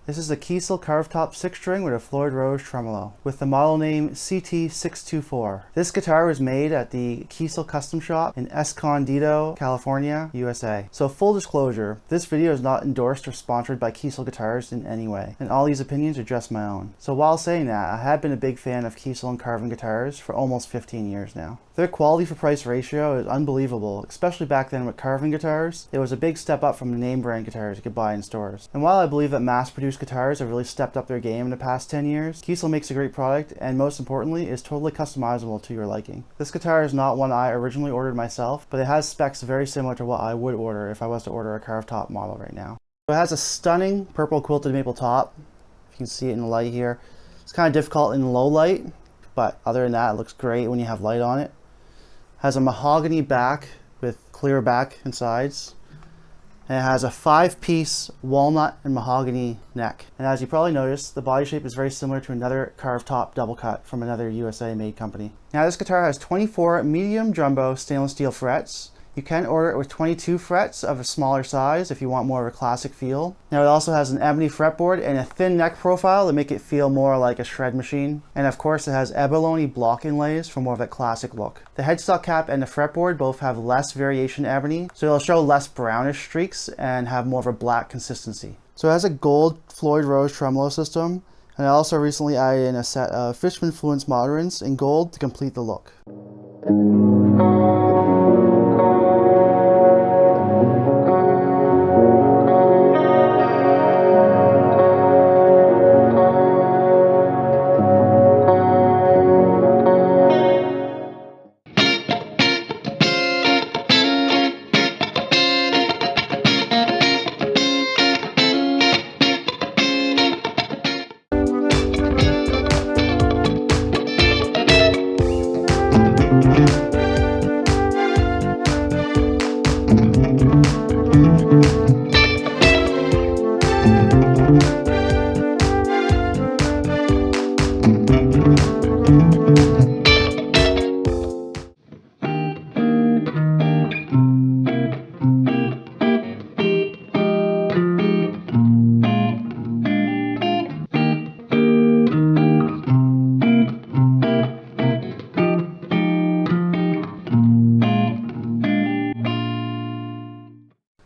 This is a Kiesel carved top 6-string with a Floyd Rose tremolo with the model name CT624. This guitar was made at the Kiesel Custom Shop in Escondido, California, USA. So full disclosure, this video is not endorsed or sponsored by Kiesel Guitars in any way, and all these opinions are just my own. So while saying that, I have been a big fan of Kiesel and carving guitars for almost 15 years now. Their quality for price ratio is unbelievable, especially back then with carving guitars. It was a big step up from the name brand guitars you could buy in stores. And while I believe that mass-produced guitars have really stepped up their game in the past 10 years, Kiesel makes a great product and most importantly is totally customizable to your liking. This guitar is not one I originally ordered myself, but it has specs very similar to what I would order if I was to order a carved top model right now. So it has a stunning purple quilted maple top. If you can see it in the light here. It's kind of difficult in low light, but other than that it looks great when you have light on it. Has a mahogany back with clear back and sides. And it has a 5-piece walnut and mahogany neck. And as you probably noticed, the body shape is very similar to another carved top double cut from another USA made company. Now this guitar has 24 medium jumbo stainless steel frets. You can order it with 22 frets of a smaller size if you want more of a classic feel. Now it also has an ebony fretboard and a thin neck profile to make it feel more like a shred machine. And of course it has abalone block inlays for more of a classic look. The headstock cap and the fretboard both have less variation ebony, so it'll show less brownish streaks and have more of a black consistency. So it has a gold Floyd Rose tremolo system, and I also recently added in a set of Fishman Fluence moderns in gold to complete the look.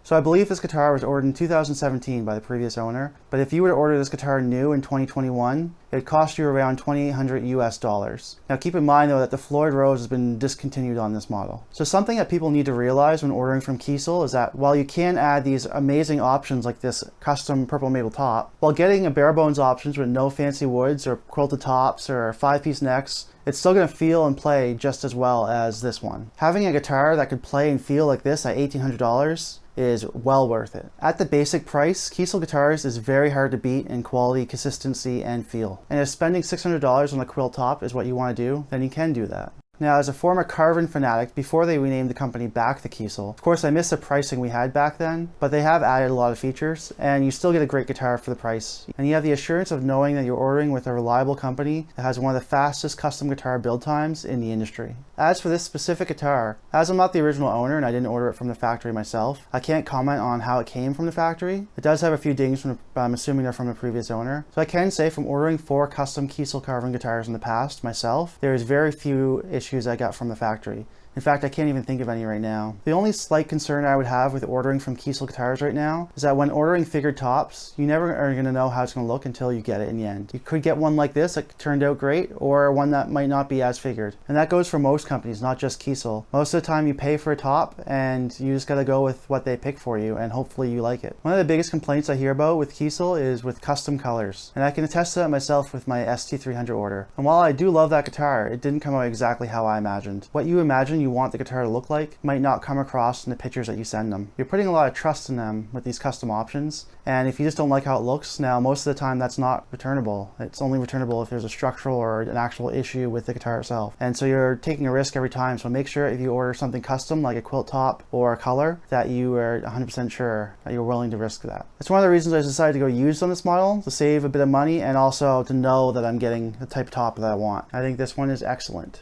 So I believe this guitar was ordered in 2017 by the previous owner, but if you were to order this guitar new in 2021, it would cost you around $2,800 US. Now keep in mind though that the Floyd Rose has been discontinued on this model. So something that people need to realize when ordering from Kiesel is that while you can add these amazing options like this custom purple maple top, while getting a bare bones options with no fancy woods or quilted tops or 5-piece necks, it's still going to feel and play just as well as this one. Having a guitar that could play and feel like this at $1,800 is well worth it. At the basic price, Kiesel guitars is very hard to beat in quality, consistency, and feel. And if spending $600 on a quilt top is what you want to do, then you can do that. Now, as a former carving fanatic, before they renamed the company back to Kiesel, of course I miss the pricing we had back then, but they have added a lot of features, and you still get a great guitar for the price. And you have the assurance of knowing that you're ordering with a reliable company that has one of the fastest custom guitar build times in the industry. As for this specific guitar, as I'm not the original owner and I didn't order it from the factory myself, I can't comment on how it came from the factory. It does have a few dings, but I'm assuming they're from the previous owner. So I can say from ordering 4 custom Kiesel carving guitars in the past myself, there is very few issues I got from the factory. In fact, I can't even think of any right now. The only slight concern I would have with ordering from Kiesel guitars right now is that when ordering figured tops, you never are going to know how it's going to look until you get it in the end. You could get one like this that turned out great, or one that might not be as figured. And that goes for most companies, not just Kiesel. Most of the time you pay for a top and you just got to go with what they pick for you and hopefully you like it. One of the biggest complaints I hear about with Kiesel is with custom colors. And I can attest to that myself with my ST300 order. And while I do love that guitar, it didn't come out exactly how I imagined. What you imagine you want the guitar to look like might not come across in the pictures that you send them. You're putting a lot of trust in them with these custom options, and if you just don't like how it looks, now most of the time that's not returnable. It's only returnable if there's a structural or an actual issue with the guitar itself. And so you're taking a risk every time, so make sure if you order something custom like a quilt top or a color that you are 100% sure that you're willing to risk that. That's one of the reasons I decided to go used on this model, to save a bit of money and also to know that I'm getting the type of top that I want. I think this one is excellent.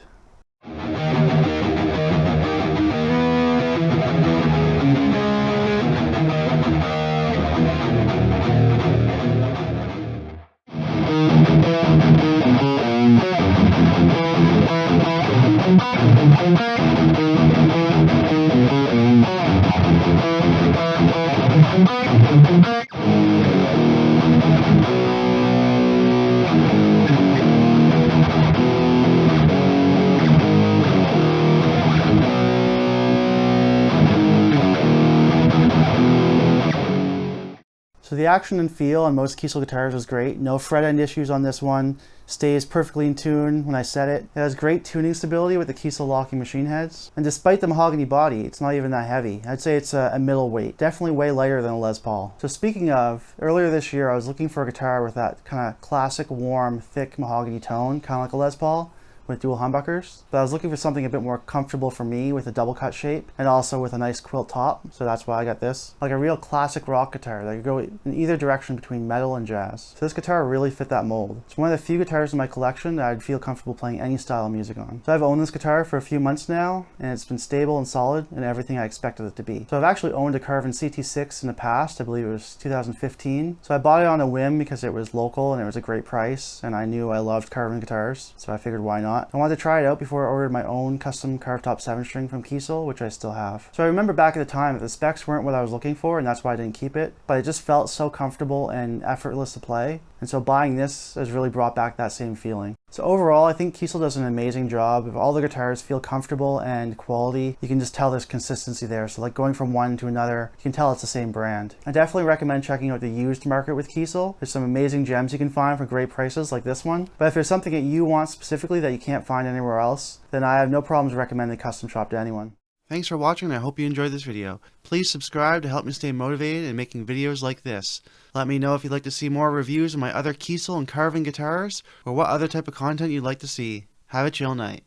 So the action and feel on most Kiesel guitars was great. No fret end issues on this one. Stays perfectly in tune when I set it. It has great tuning stability with the Kiesel locking machine heads. And despite the mahogany body, it's not even that heavy. I'd say it's a middle weight. Definitely way lighter than a Les Paul. So speaking of, earlier this year I was looking for a guitar with that kind of classic, warm, thick mahogany tone, kind of like a Les Paul, with dual humbuckers, but I was looking for something a bit more comfortable for me with a double cut shape and also with a nice quilt top, so that's why I got this. Like a real classic rock guitar that could go in either direction between metal and jazz. So this guitar really fit that mold. It's one of the few guitars in my collection that I'd feel comfortable playing any style of music on. So I've owned this guitar for a few months now, and it's been stable and solid and everything I expected it to be. So I've actually owned a Carvin CT6 in the past, I believe it was 2015. So I bought it on a whim because it was local and it was a great price, and I knew I loved Carvin guitars, so I figured why not. I wanted to try it out before I ordered my own custom carved top 7-string from Kiesel, which I still have. So I remember back at the time that the specs weren't what I was looking for, and that's why I didn't keep it, but it just felt so comfortable and effortless to play. And so buying this has really brought back that same feeling. So overall, I think Kiesel does an amazing job. If all the guitars feel comfortable and quality, you can just tell there's consistency there. So like going from one to another, you can tell it's the same brand. I definitely recommend checking out the used market with Kiesel. There's some amazing gems you can find for great prices like this one. But if there's something that you want specifically that you can't find anywhere else, then I have no problems recommending Custom Shop to anyone. Thanks for watching, and I hope you enjoyed this video. Please subscribe to help me stay motivated in making videos like this. Let me know if you'd like to see more reviews of my other Kiesel and Carvin guitars, or what other type of content you'd like to see. Have a chill night.